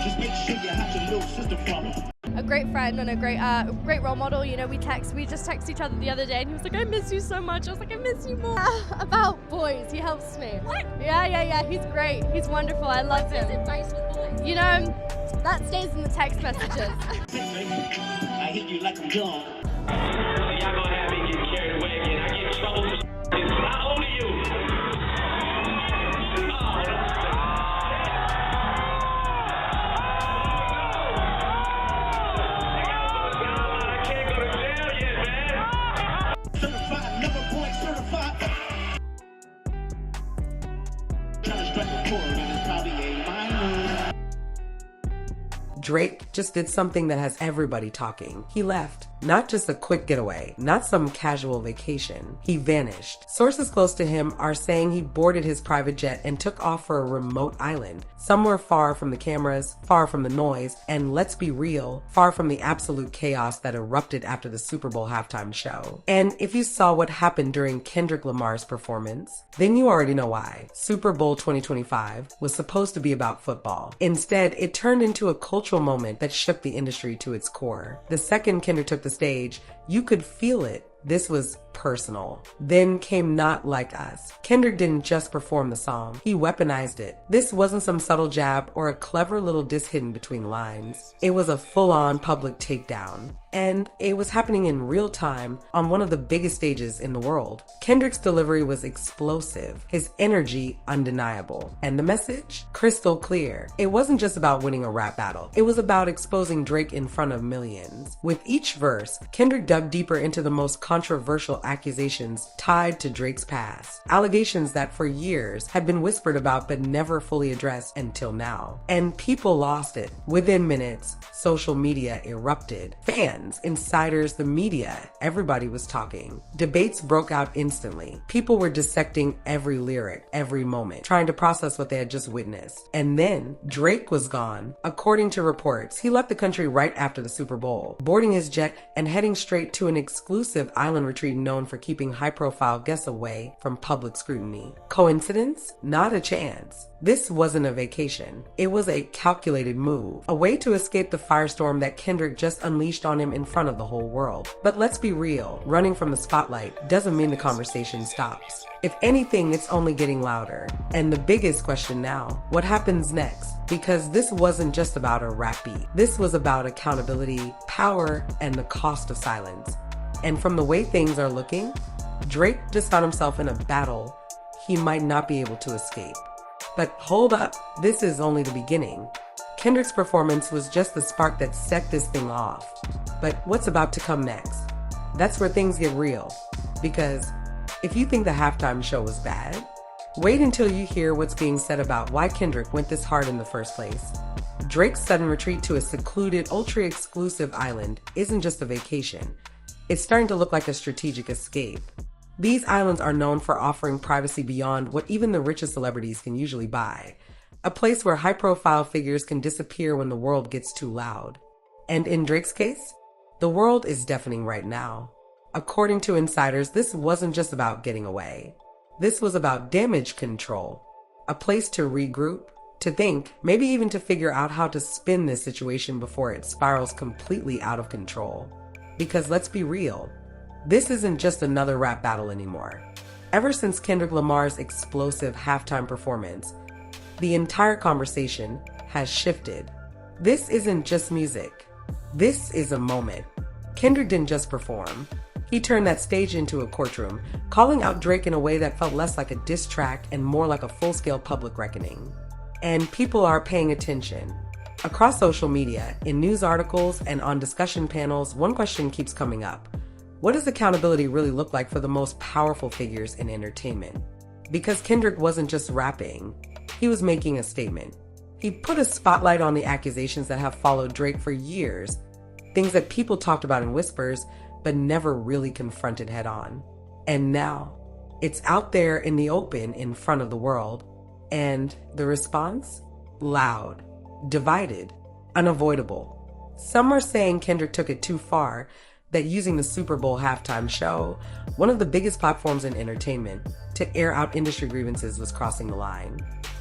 Just make sure you have your little sister from her. A great friend and a great role model. You know, we just texted each other the other day and he was like, I miss you so much. I was like, I miss you more. About boys, he helps me. What? Yeah, he's great. He's wonderful. I love him. His advice with boys? You know, that stays in the text messages. I hit you like I'm young. Y'all gonna have me get carried away again. I get in trouble for it's not only you. Certified, number point certified. Trying to strike a chord and it's probably a minor. Drake just did something that has everybody talking. He left. Not just a quick getaway, not some casual vacation. He vanished. Sources close to him are saying he boarded his private jet and took off for a remote island, somewhere far from the cameras, far from the noise, and let's be real, far from the absolute chaos that erupted after the Super Bowl halftime show. And if you saw what happened during Kendrick Lamar's performance, then you already know why. Super Bowl 2025 was supposed to be about football. Instead, it turned into a cultural moment that shook the industry to its core. The second Kendrick took the stage, you could feel it. This was personal. Then came Not Like Us. Kendrick didn't just perform the song, he weaponized it. This wasn't some subtle jab or a clever little diss hidden between lines. It was a full-on public takedown. And it was happening in real time on one of the biggest stages in the world. Kendrick's delivery was explosive, his energy undeniable, and the message crystal clear. It wasn't just about winning a rap battle, it was about exposing Drake in front of millions. With each verse, Kendrick dug deeper into the most controversial accusations tied to Drake's past. Allegations that for years had been whispered about but never fully addressed until now. And people lost it. Within minutes, social media erupted. Fans, insiders, the media, everybody was talking. Debates broke out instantly. People were dissecting every lyric, every moment, trying to process what they had just witnessed. And then Drake was gone. According to reports, he left the country right after the Super Bowl, boarding his jet and heading straight to an exclusive island retreat known for keeping high-profile guests away from public scrutiny. Coincidence? Not a chance. This wasn't a vacation. It was a calculated move, a way to escape the firestorm that Kendrick just unleashed on him in front of the whole world. But let's be real, running from the spotlight doesn't mean the conversation stops. If anything, it's only getting louder. And the biggest question now, what happens next? Because this wasn't just about a rap beat. This was about accountability, power, and the cost of silence. And from the way things are looking, Drake just found himself in a battle he might not be able to escape. But hold up, this is only the beginning. Kendrick's performance was just the spark that set this thing off. But what's about to come next? That's where things get real. Because if you think the halftime show was bad, wait until you hear what's being said about why Kendrick went this hard in the first place. Drake's sudden retreat to a secluded, ultra-exclusive island isn't just a vacation. It's starting to look like a strategic escape. These islands are known for offering privacy beyond what even the richest celebrities can usually buy. A place where high-profile figures can disappear when the world gets too loud. And in Drake's case, the world is deafening right now. According to insiders, this wasn't just about getting away. This was about damage control. A place to regroup, to think, maybe even to figure out how to spin this situation before it spirals completely out of control. Because let's be real, this isn't just another rap battle anymore. Ever since Kendrick Lamar's explosive halftime performance, the entire conversation has shifted. This isn't just music. This is a moment. Kendrick didn't just perform. He turned that stage into a courtroom, calling out Drake in a way that felt less like a diss track and more like a full-scale public reckoning. And people are paying attention. Across social media, in news articles, and on discussion panels, one question keeps coming up. What does accountability really look like for the most powerful figures in entertainment? Because Kendrick wasn't just rapping, he was making a statement. He put a spotlight on the accusations that have followed Drake for years, things that people talked about in whispers, but never really confronted head on. And now, it's out there in the open in front of the world. And the response? Loud, divided, unavoidable. Some are saying Kendrick took it too far, that using the Super Bowl halftime show, one of the biggest platforms in entertainment, to air out industry grievances was crossing the line.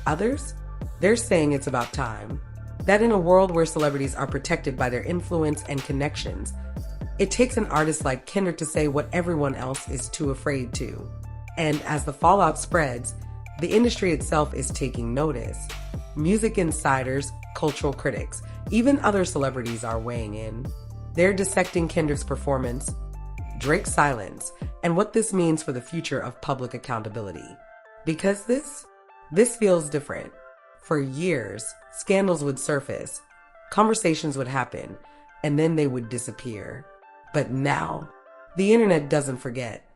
Others? They're saying it's about time. That in a world where celebrities are protected by their influence and connections, it takes an artist like Kendrick to say what everyone else is too afraid to. And as the fallout spreads, the industry itself is taking notice. Music insiders, cultural critics, even other celebrities are weighing in. They're dissecting Kendrick's performance, Drake's silence, and what this means for the future of public accountability. Because this feels different. For years, scandals would surface, conversations would happen, and then they would disappear. But now, the internet doesn't forget.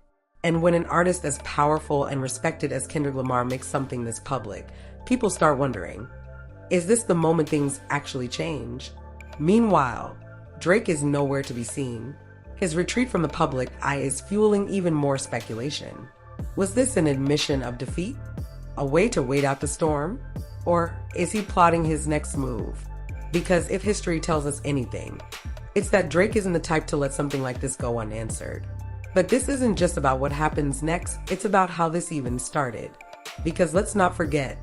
And when an artist as powerful and respected as Kendrick Lamar makes something this public, people start wondering, is this the moment things actually change? Meanwhile, Drake is nowhere to be seen. His retreat from the public eye is fueling even more speculation. Was this an admission of defeat? A way to wait out the storm? Or is he plotting his next move? Because if history tells us anything, it's that Drake isn't the type to let something like this go unanswered. But this isn't just about what happens next, it's about how this even started. Because let's not forget,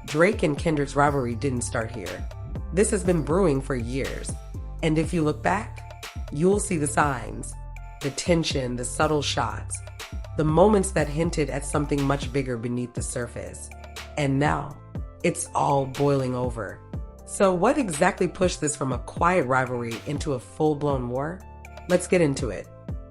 Drake and Kendrick's rivalry didn't start here. This has been brewing for years. And if you look back, you'll see the signs, the tension, the subtle shots, the moments that hinted at something much bigger beneath the surface. And now, it's all boiling over. So what exactly pushed this from a quiet rivalry into a full-blown war? Let's get into it.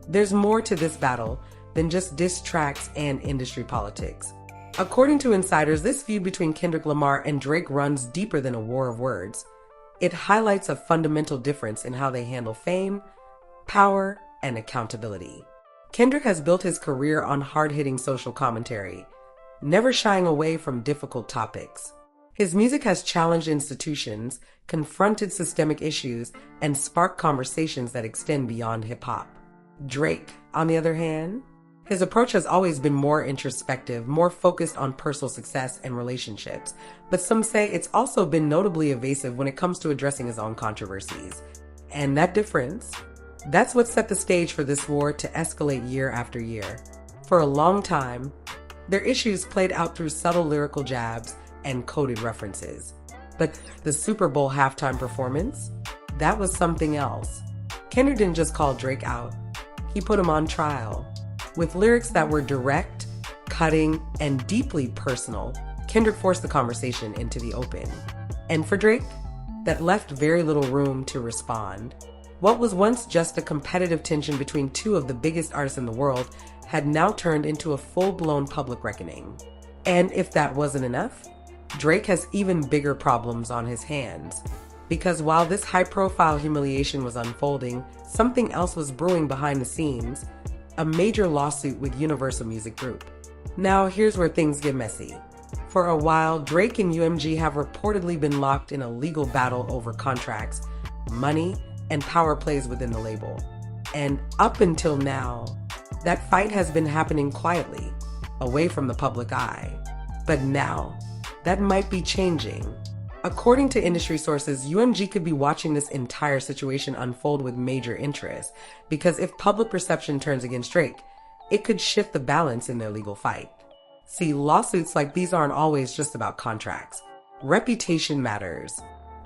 There's more to this battle than just diss tracks and industry politics. According to insiders, this feud between Kendrick Lamar and Drake runs deeper than a war of words. It highlights a fundamental difference in how they handle fame, power, and accountability. Kendrick has built his career on hard-hitting social commentary, never shying away from difficult topics. His music has challenged institutions, confronted systemic issues, and sparked conversations that extend beyond hip-hop. Drake, on the other hand, his approach has always been more introspective, more focused on personal success and relationships, but some say it's also been notably evasive when it comes to addressing his own controversies. And that difference, that's what set the stage for this war to escalate year after year. For a long time, their issues played out through subtle lyrical jabs and coded references. But the Super Bowl halftime performance, that was something else. Kendrick didn't just call Drake out, he put him on trial. With lyrics that were direct, cutting, and deeply personal, Kendrick forced the conversation into the open. And for Drake, that left very little room to respond. What was once just a competitive tension between two of the biggest artists in the world had now turned into a full-blown public reckoning. And if that wasn't enough, Drake has even bigger problems on his hands. Because while this high-profile humiliation was unfolding, something else was brewing behind the scenes, a major lawsuit with Universal Music Group. Now here's where things get messy. For a while, Drake and UMG have reportedly been locked in a legal battle over contracts, money, and power plays within the label. And up until now, that fight has been happening quietly, away from the public eye. But now, that might be changing. According to industry sources, UMG could be watching this entire situation unfold with major interest, because if public perception turns against Drake, it could shift the balance in their legal fight. See, lawsuits like these aren't always just about contracts. Reputation matters.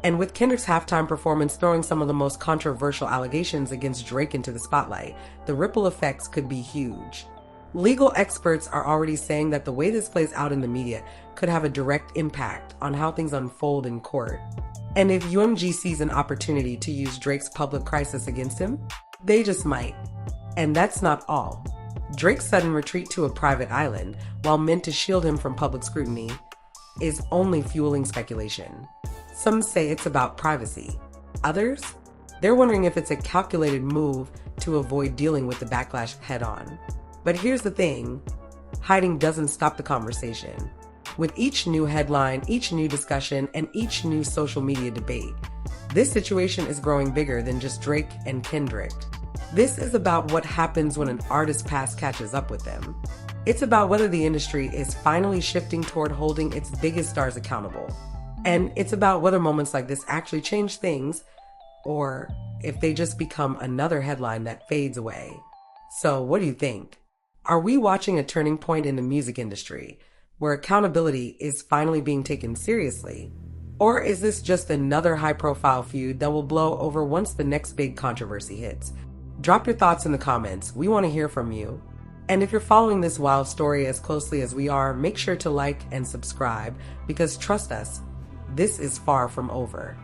And with Kendrick's halftime performance throwing some of the most controversial allegations against Drake into the spotlight, the ripple effects could be huge. Legal experts are already saying that the way this plays out in the media could have a direct impact on how things unfold in court. And if UMG sees an opportunity to use Drake's public crisis against him, they just might. And that's not all. Drake's sudden retreat to a private island, while meant to shield him from public scrutiny, is only fueling speculation. Some say it's about privacy. Others, they're wondering if it's a calculated move to avoid dealing with the backlash head-on. But here's the thing, hiding doesn't stop the conversation. With each new headline, each new discussion, and each new social media debate, this situation is growing bigger than just Drake and Kendrick. This is about what happens when an artist's past catches up with them. It's about whether the industry is finally shifting toward holding its biggest stars accountable. And it's about whether moments like this actually change things, or if they just become another headline that fades away. So what do you think? Are we watching a turning point in the music industry, where accountability is finally being taken seriously? Or is this just another high-profile feud that will blow over once the next big controversy hits? Drop your thoughts in the comments. We want to hear from you. And if you're following this wild story as closely as we are, make sure to like and subscribe because trust us, this is far from over.